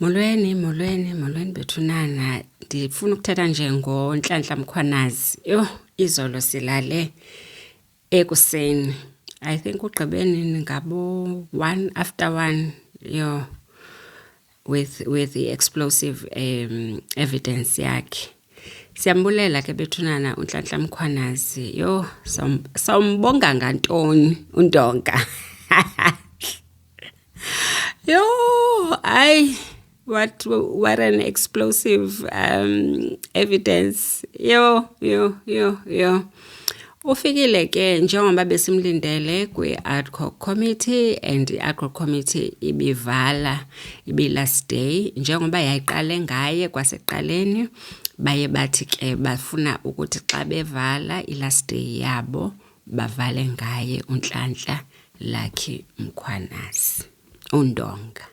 Molweni bethunana. Ndifuna ukuthetha nje ngoNhlanhla Mkhwanazi. Izolo silale ekuseni. I think ugqibeni ngabo 1 after 1 with the explosive evidence yakhe. Siyambulela ke bethunana uNhlanhla Mkhwanazi. Sawumbonga ngantoni uNdonga. What an explosive evidence. Ufikile ke njengoba besimlindele kwi-ad hoc committee, and i-ad hoc committee ibivala last day njengoba yayiqale ngaye kwasekuqaleni. Baye bathi ke bafuna ukuthi xa bevala i-last day yabo bavale ngaye uNhlanhla Lucky Mkhwanazi uNdonga.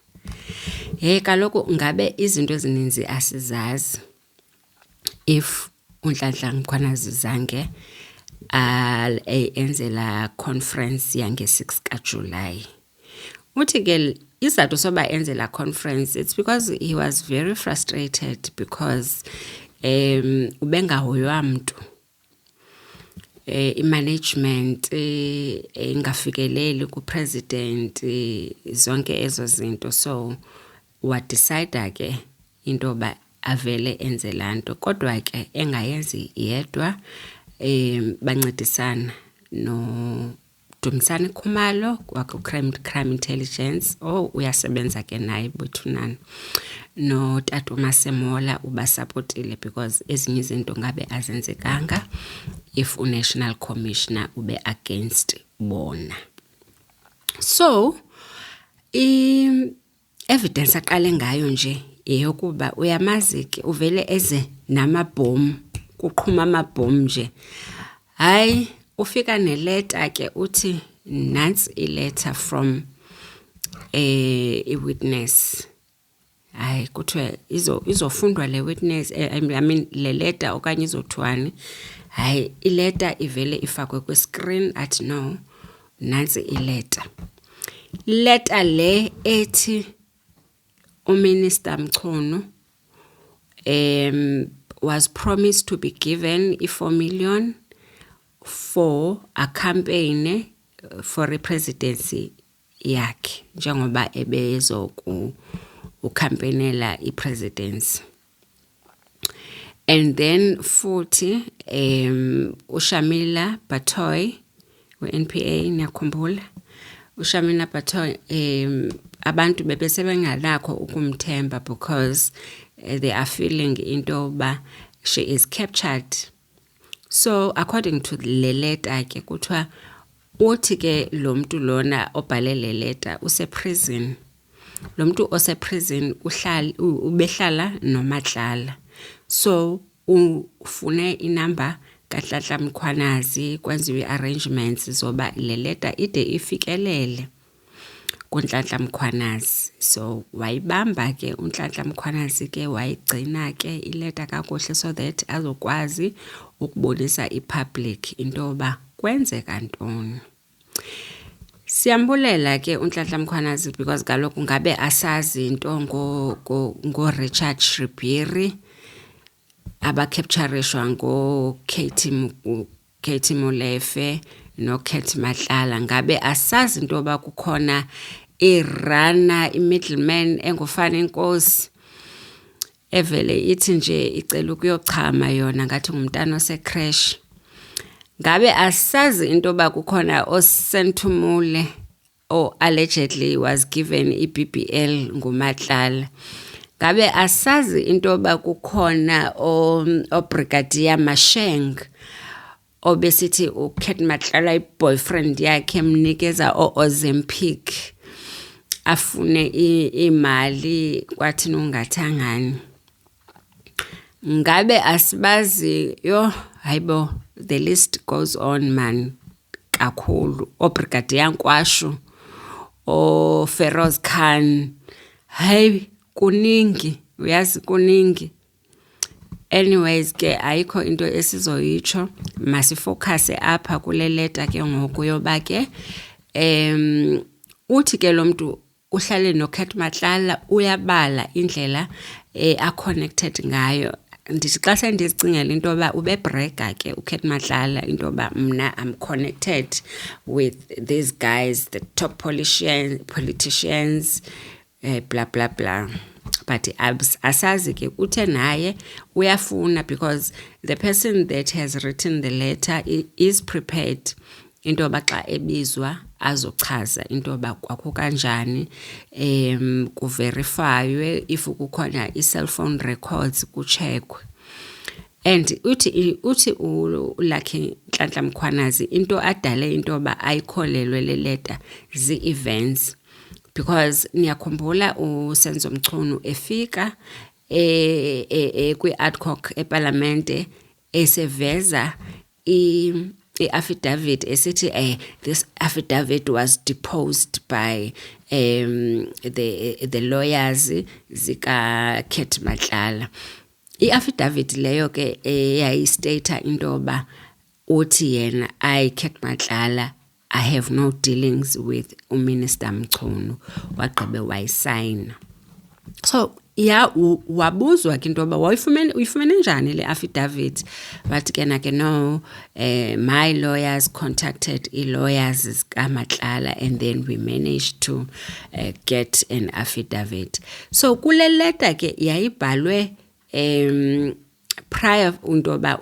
Kaloku ngabe izinto ezininzi asizazi if uNhlanhla Mkhwanazi zange enzela conference yange-6 kaJuly. Uthi ke izathu soba enzela conference, it's because he was very frustrated because ubengahoywa mntu. I-management ingafikeleli ku-president zonke ezo zinto, so wadecide ke into ba avele enze lanto, kodwa ke engayenzi yedwa. Bancedisana no Dumisani Khumalo crime intelligence, uyasebenza ke naye bethunana, no Tatu Masemola ubasupportile because ezinye izinto ngabe azenzekanga if uNational Commissioner ube against bona. So evidence aqale ngayo nje eyokuba uyamazi ke uvele eze namabhomu, kuqhuma amabhomu nje. Ufika neleta ke uthi nansi ileta from a witness. Kuthiwe izofundwa le witness, I mean le letter okanye izothwani. Ileta ivele ifakwe kwi-screen athi no, nansi ileta. Leta le ethi uMinister Mchunu was promised to be given i-4 million for a campaign for a presidency yakhe njengoba ebezo ucampaignela i-presidency. And then futhi uShamila Batoy we-NPA niyakhumbula. uShamila Batoy abantu bebesebengalakho ukumthemba because they are feeling into ba she is captured. So according to le letter ke kuthiwa uthi ke lo mntu lona obhale le letter use-prison. Lo mntu ose-prison ubehlala noMatlala. So ufune inamba kaNhlanhla Mkhwanazi kwenziwe arrangements zoba le letter ide ifikelele kuNhlanhla Mkhwanazi. So wayibamba ke uNhlanhla Mkhwanazi ke wayigcina ke ileta kakuhle so that azokwazi ukubonisa ipublic into ba kwenzeka ntoni. Siyambulela ke uNhlanhla Mkhwanazi because kaloku ngabe asazi into ngo Richard Shriphiri abacaptureshwa ngo Katie Molefe no Kate Matlala. Ngabe asazi into ba kukhona irana i-middleman engufana inkosi evele ithi nje icela ukuyochama yona ngathi ngumntana osecrash. Ngabe asazi into ba kukhona osenthumule allegedly was given i-BBL nguMatlala. Ngabe asazi into ba kukhona Brigadier Masheng obesithi uKate Matlala i-boyfriend yakhe emnikeza Ozempic afune imali kwathi ungathangani. Ngabe asibazi hayibo, the list goes on man kakhulu. Brigadier Nkwashu, Feroz Khan, kuningi, uyazi kuningi. Anyways ke ayikho into esizoyitsho, masifocus apha kule letter ke ngoku yoba ke uthi ke lo mntu uhlale noKat Matlala uyabala indlela a connected ngayo. Ndithi xa sendizicingela into yoba ubebrega ke uKat Matlala into yoba mna I'm connected with these guys, the top politicians, blah blah blah. But asazi ke uthe naye uyafuna, because the person that has written the letter is prepared into yoba xa ebizwa azochaza into yoba kwakho kanjani, kuverifywe, if kukhona i-cellphone records kucheckwe. And uthi uLucky Nhlanhla Mkhwanazi into adale into yoba ayikholelwe le letter zii-events, because niyakhumbula uSenzo Mchunu efika kwi-adcock eParlamente eseveza affidavit esithi this affidavit was deposed by the lawyers zika Kat Matlala. I-affidavit leyo ke yayistata into yoba uthi yena Kat Matlala, I have no dealings with uMinister Mchunu, wagqibe wayisayina. So wabuzwa ke into yoba uyifumene njani le affidavit, but ke no, my lawyers contacted lawyers zika Matlala and then we managed to get an affidavit. So kule letter ke yayibhalwe prior into yoba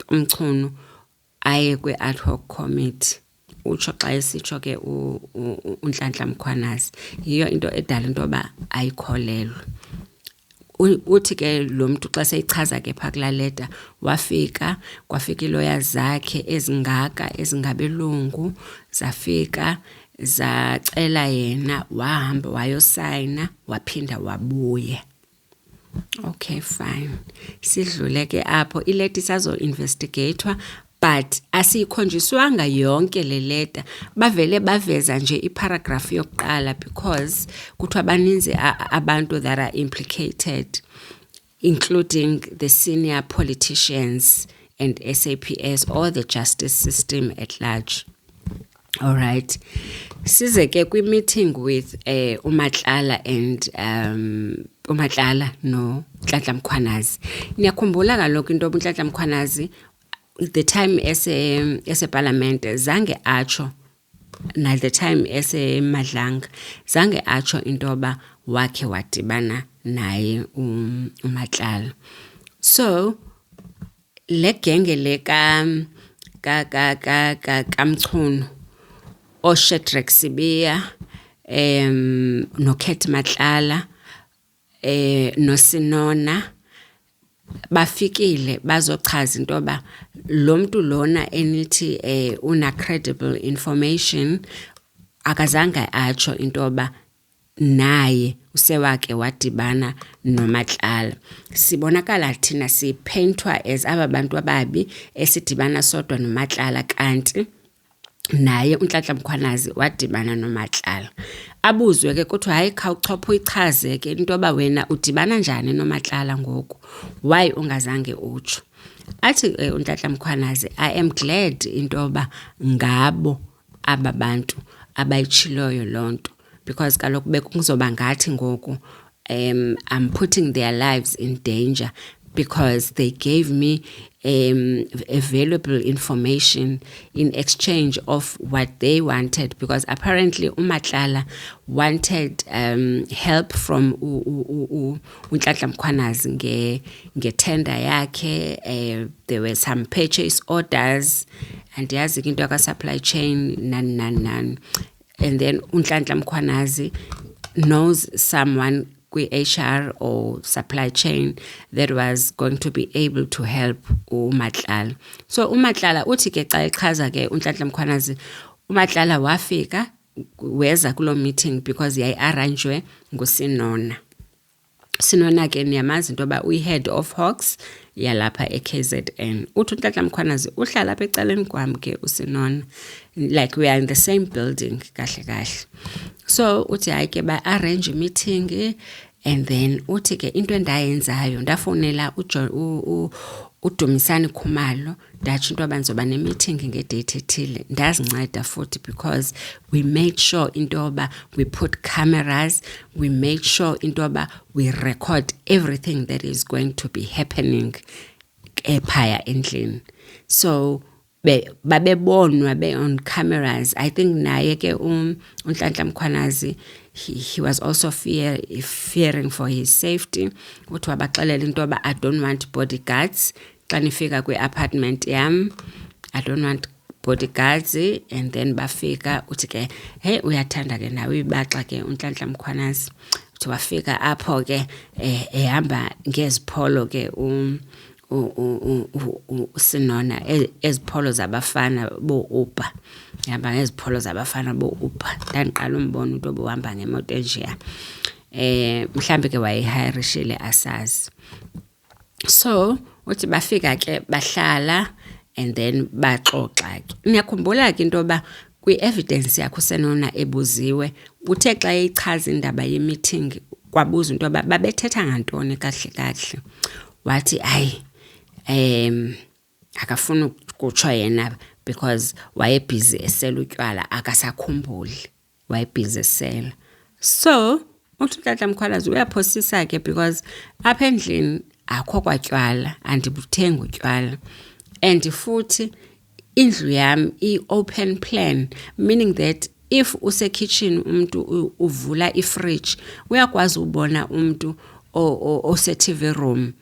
uMchunu aye kwi-ad hoc committee, utsho xa esitsho ke uNhlanhla Mkhwanazi, yiyo into edala into yoba ayikholelwe. Uthi ke lo mntu xa seyichaza ke phaa kulaa leta, kwafika ii-lawyers zakhe ezingabelungu, zafika zacela yena, wahamba wayosayina, waphinda wabuye. Okay, fine. Sidlule ke apho, ileta isazo-investigatwa, but asiyikhonjiswanga yonke le letter. Bavele baveza nje iparagraph yokuqala, because kuthiwa baninzi abantu that are implicated, including the senior politicians and SAPS, or the justice system at large. All right. Size ke kwi-meeting with uMatlala and uMatlala no Nhlanhla Mkhwanazi. Niyakhumbula kaloku into uNhlanhla Mkhwanazi, the time ese-Parliament zange atsho, na the time ese-Madlanga zange atsho into yoba wakhe wadibana naye uMatlala. So le genge le kaMchunu, oShadrack Sibiya, noKat Matlala, noSinona, bafikile bazochaza into yoba lo mntu lona enithi una credible information akazange atsho into yoba naye usewake wadibana noMatlala. Sibonakala thina sipaintwa as aba bantu ababi esidibana sodwa noMatlala, kanti naye uNhlanhla Mkhwanazi wadibana noMatlala. Abuzwe ke kuthiwa hayi khawuchopha uyichaze ke into yoba wena udibana njani noMatlala ngoku, why ungazange utsho. Athi uNhlanhla Mkhwanazi, I am glad into yoba ngabo aba bantu abayitshiloyo loo nto, because kaloku bekuzoba ngathi ngoku I'm putting their lives in danger, because they gave me valuable information in exchange of what they wanted, because apparently uMatlala wanted help from uNhlanhla Mkhwanazi ngetender yakhe. There were some purchase orders and yazi into yaka supply chain nan. And then uNhlanhla Mkhwanazi knows someone kwi-HR or supply chain that was going to be able to help uMatlala. So uMatlala uthi ke xa echaza ke uNhlanhla Mkhwanazi, uMatlala wafika weza kulo meeting because yayi-arranjwe nguSinona. Sinona ke niyamazi into yoba uyi-head of Hawks yalapha eKZN. Uthi uNhlanhla Mkhwanazi uhlala apha ecaleni kwam ke uSinona, like we are in the same building kahle. So uthi hayi ke ba-arrange meeting, and then uthi ke into endayenzayo ndafonela uDumisani Khumalo ndatsho into abanzoba ne-meeting ngedate ethile ndazinceda futhi because we made sure into yoba we put cameras, we made sure into yoba we record everything that is going to be happening ephaya endlini. So babebonwa be on cameras. I think naye ke uNhlanhla Mkhwanazi he was also fearing for his safety. Uthi wabaxelela into yoba I don't want bodyguards xa nifika kwi-apartment yam, I don't want bodyguards. And then bafika uthi ke hey uyathanda ke nawe ibaxa ke uNhlanhla Mkhwanazi. Uthi wafika apho ke ehamba ngezipholo ke Sinona ezipholo zabafana bo-Uber. Yahamba ngezipholo zabafana bo-Uber. Ndandiqala umbona into obuhamba ngemoto enjeya. Mhlambe ke wayehirishile asazi. So uthi bafika ke bahlala and then baxoxa ke. Niyakhumbula ke into yoba kwi-evidence yakho Senona ebuziwe uthe xa echaza indaba ye-meeting kwabuza into yoba babethetha ngantoni kahle kahle. Wathi hayi akafuna ukutsho yena because wayebhizi esela utywala akasakhumbuli wayebhizi esela. So uNhlanhla Mkhwanazi uyaphosisa ke because apha endlini akho kwatywala andibuthenga utywala and futhi indlu yami i-open plan, meaning that if usekitchen umuntu uvula ifridge uyakwazi ubona umuntu ose-TV room,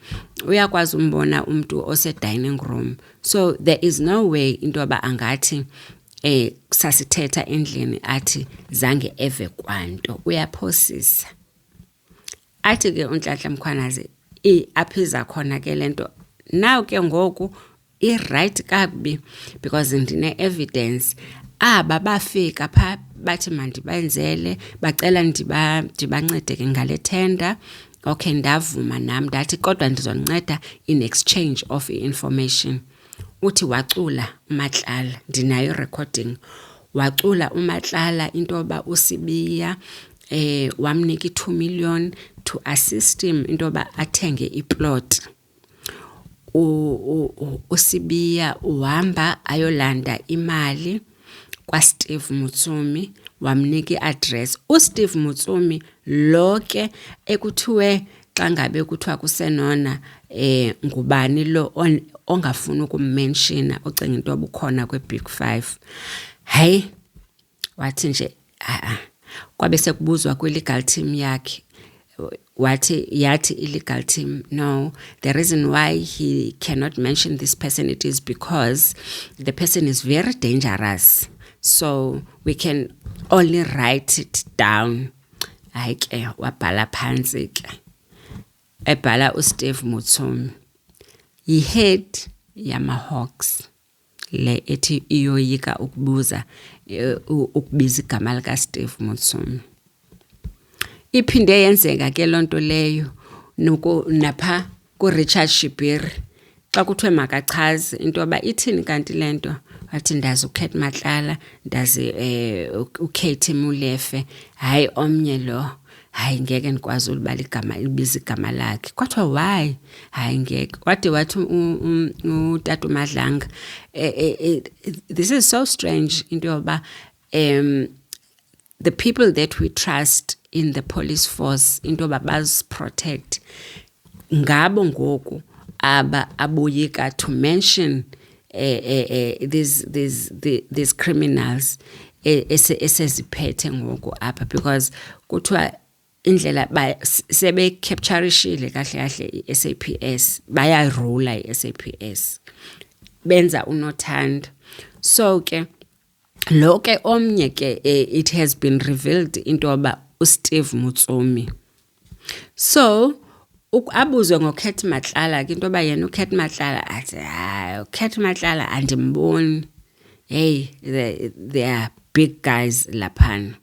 uyakwazi umbona umuntu ose-dining room. So there is no way into yoba angathi sasithetha endlini athi zange eve kwanto. Uyaphosisa athi ke uNhlanhla Mkhwanazi aphiza khona ke lento now ke ngoku i-right kakubi because ndine-evidence. Aba bafika pha bathi mandibenzele bacela ndibancede ke ngale tender. Okay, ndavuma nami ndathi kodwa ndizonceda in exchange of information. Uthi wacula uMatlala, ndinayo recording. Wacula uMatlala into yoba uSibiya wamnika 2 million to assist him into yoba athenge iplot. uSibiya uhamba ayolanda imali kwaSteve Mutsumi wamnika iaddress. uSteve Mutsumi lo ke ekuthiwe xa ngabe kuthiwa kuSenona ngubani lo ongafuna ukummenshina ocinga into obukhona kweBig 5. Hayi wathi nje kwabe sekubuzwa kwi-legal team yakhe yathi illegal team, no, the reason why he cannot mention this person it is because the person is very dangerous, so we can only write it down. Hayi ke wabhala phansi ke ebhala uSteve Mutsumi i-head yama-Hawks le ethi iyoyika ukubiza igama lika Steve Mutsumi. Iphinde yenzeka ke lonto leyo napha kuRichard Shibiri xa kuthiwe makachaze into yoba ithini kanti lento. Wathi ndazi uKate Matlala, ndazi uKate Mulefe, hayi omnye lo, hayi ngeke nikwazi ulibala igama ibiza igama lakhe. Kwathiwa why? Hayi ngeke. Wathi uTata Madlanga, this is so strange into yoba the people that we trust in the police force into yoba bazi-protect ngabo ngoku aboyika to mention these criminals eseziphethe ngoku apha because kuthiwa indlela sebe capturishile kahle kahle iSAPS, bayarula iSAPS, benza unothando. So ke lo ke omnye ke it has been revealed into yoba uSteve Mutsumi. So abuzwe ngoKate Matlala ke into yoba yena uKate Matlala athi hayi uKate Matlala andimboni. Hey, they are big guys laphana.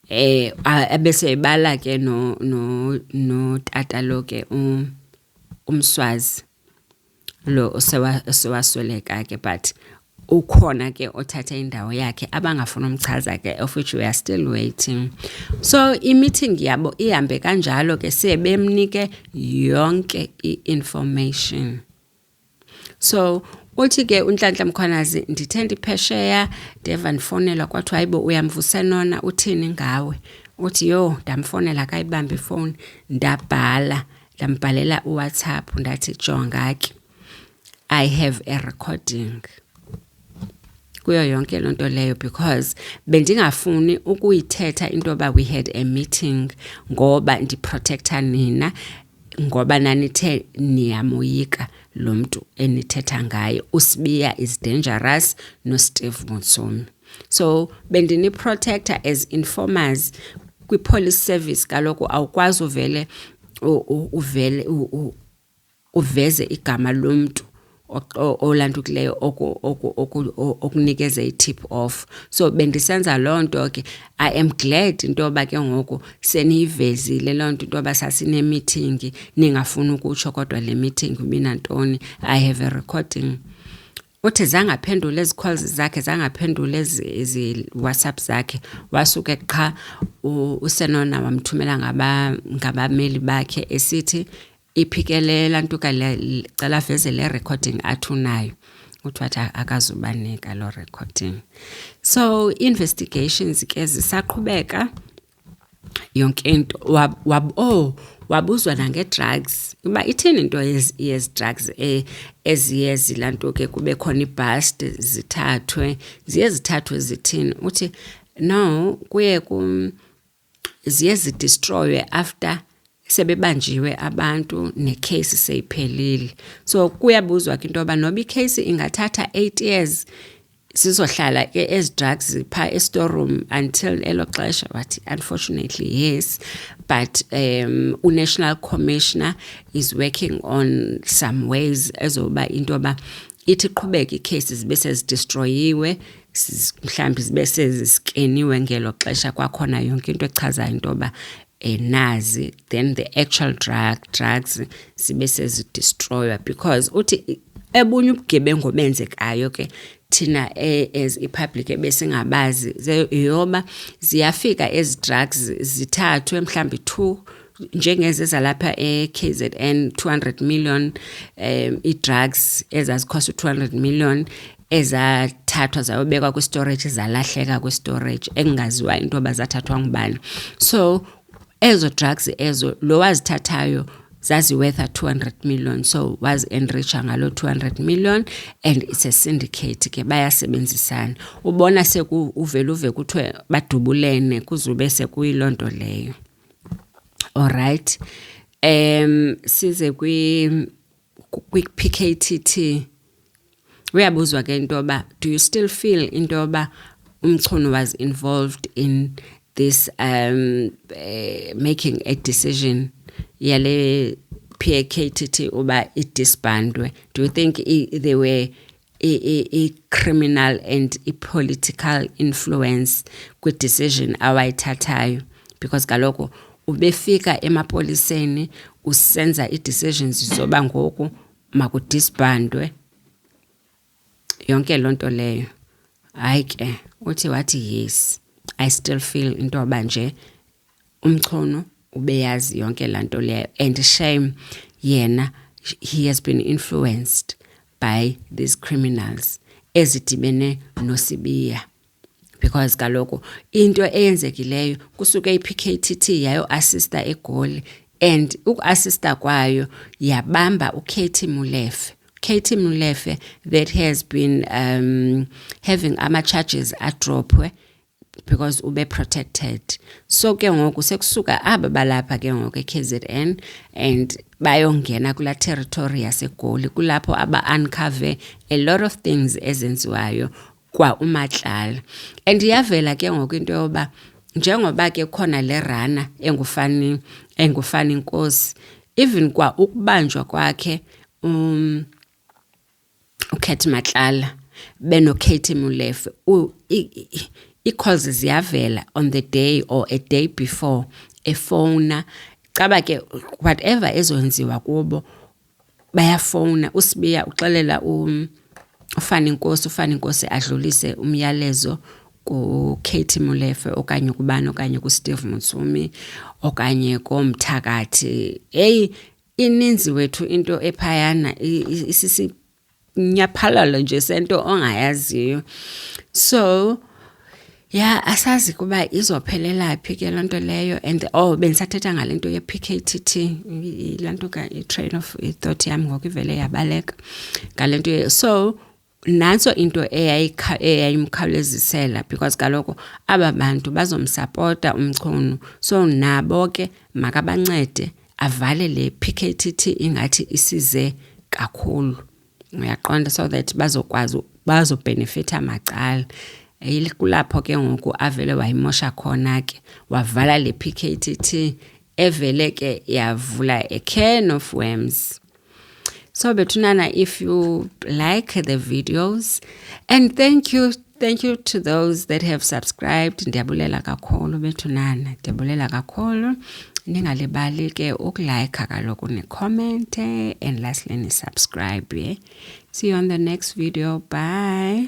Abese ibala ke no tata lo ke umswazi lo osewasweleka ke but ukhona ke othatha indawo yakhe abangafuna umchaza ke, of which we are still waiting. So i-meeting yabo ihambe kanjalo ke sebemnike yonke i-information. So uthi ke uNhlanhla Mkhwanazi ndithe ndiphesheya ndeva ndifonelwa kwathiwa hayibo uyamvusenona uthini ngawe. Uthi yo ndamfonela akayibamba ifone ndambhalela uWhatsApp ndathi jonga ke I have a recording kuyo yonke lonto leyo because bendingafuni ukuyithetha into ba we had a meeting ngoba ndiprotecta nina ngoba nanithe niyamoyika lo muntu enithetha ngaye uSibiya is dangerous no Steve Mutsomi. So bendini protector as informers kwi police service kaloko awukwazi uveze igama lomuntu olantukileyo okunikeze itip off. So bendisenza lonto ke I am glad into ba ke ngoku seniyivezile lonto into ba sasine meeting ningafuna ukutsho kodwa le meeting ubina ntoni. I have a recording. Uthe zangaphendula ezi calls zakhe zangaphendula ezi WhatsApp zakhe wasuke qha uSenona wamthumela ngabameli bakhe esithi iphikelela ntuka cala veze le recording athunayo uthi akazubanika lo recording. So investigations ke zisaqhubeka yonke into wabuzwa nange drugs kuba ithini into yes drugs eziyezi lanto ke kube khona ibust zithathwe zithini uthi no kuye ziyezi destroy after sebebanjiwe abantu necase seyiphelile. So kuyabuzwa ke into ba noba icase ingathatha 8 years sizohlala ke as drugs pha storeroom until elo xesha wathi unfortunately yes, but national commissioner is working on some ways ezoba into ba ithi qhubeka icases bese zidestroyiwe mhlambi zibe seziskeniwe ngelo xesha kwakhona yonke into echaza into ba nazi then the actual drugs sibe sezidestroywa because uthi ebunye ubugebengu benzekayo ke thina as ipublic ebesingabazi yoba ziyafika ezi drugs zithathwe mhlambi 2 njengeze zalapha KZN 200 million i-drugs ezazikhosta 200 million ezathathwa zayobekwa kwi-storage zalahleka kwi-storage engaziwa into bazathathwa ngubani. So ezo drugs ezo lo wazithathayo zazi worth 200 million, so was enricha ngalo 200 million and it's a syndicate ke bayasebenzisana ubona uve kuthiwe badubulene kuzube sekuyilonto leyo. All right, size kwi PKTT uyabuzwa ke into ba do you still feel into ba uMchunu was involved in this making a decision yale PKTT uba idisbandwe? Do you think they were a criminal and a political influence kwi decision awayithathayo? Because kaloko ubefika emapoliseni usenza i-decisions zoba ngoku makudisbandwe yonke lonto leyo. Hayi ke uthi wathi yes, I still feel into yoba nje uMchunu ubeyazi yonke lanto leyo and shame yena he has been influenced by these criminals ezidibene noSibiya because kaloko into eyenzekileyo kusuke iPKTT yayo assista eGoli and uku-assista kwayo yabamba uKatie Molefe that has been having ama charges adropwe because ube protected. So ke ngoku sekusuka aba balapha ke ngoku eKZN and bayongena kula territory yaseGoli kulapho aba uncover a lot of things ezenziwayo kwa uMatlala. And yavela ke ngoku into yoba njengoba ke khona le rana engufani Nkosi, even kwa ukubanjwa kwakhe uKatie Matlala benoKatie Molefe i-calls ziyavela on the day or a day before efona caba ke whatever ezonziwa kubo bayafona uSibiya uxelela ufani Nkosi adlulise umyalezo kuKatie Molefe okanye kubani okanye kuSteve Mutsomi okanye koMthakathi. Hey, ininzi wethu into ephayana isisi nyaphalalo nje sento ongayaziyo. So yeah, asazi kuba izophelela phi ke lonto leyo. And bensathetha ngalento ye PKTT, lanto ka train of thought yami ngoku ivele yabaleka ngalento. So nanso into eyayimkhawulezisela, because kaloku aba bantu bazomsupporta umchunu, so nabo ke makabancede avale le PKTT ingathi isize kakhulu, uyaqonda, so that bazobhenefitha macala. Kulapho ke ngoku avele wayimosha khona ke, wavala le PKTT evele ke yavula a can of worms. So bethunana, if you like the videos, and thank you to those that have subscribed. Ndiyabulela kakhulu bethunana, ndiyabulela kakhulu. Ningalibali ke ukulike kaloku comment, and lastly ni subscribe. See you on the next video. Bye.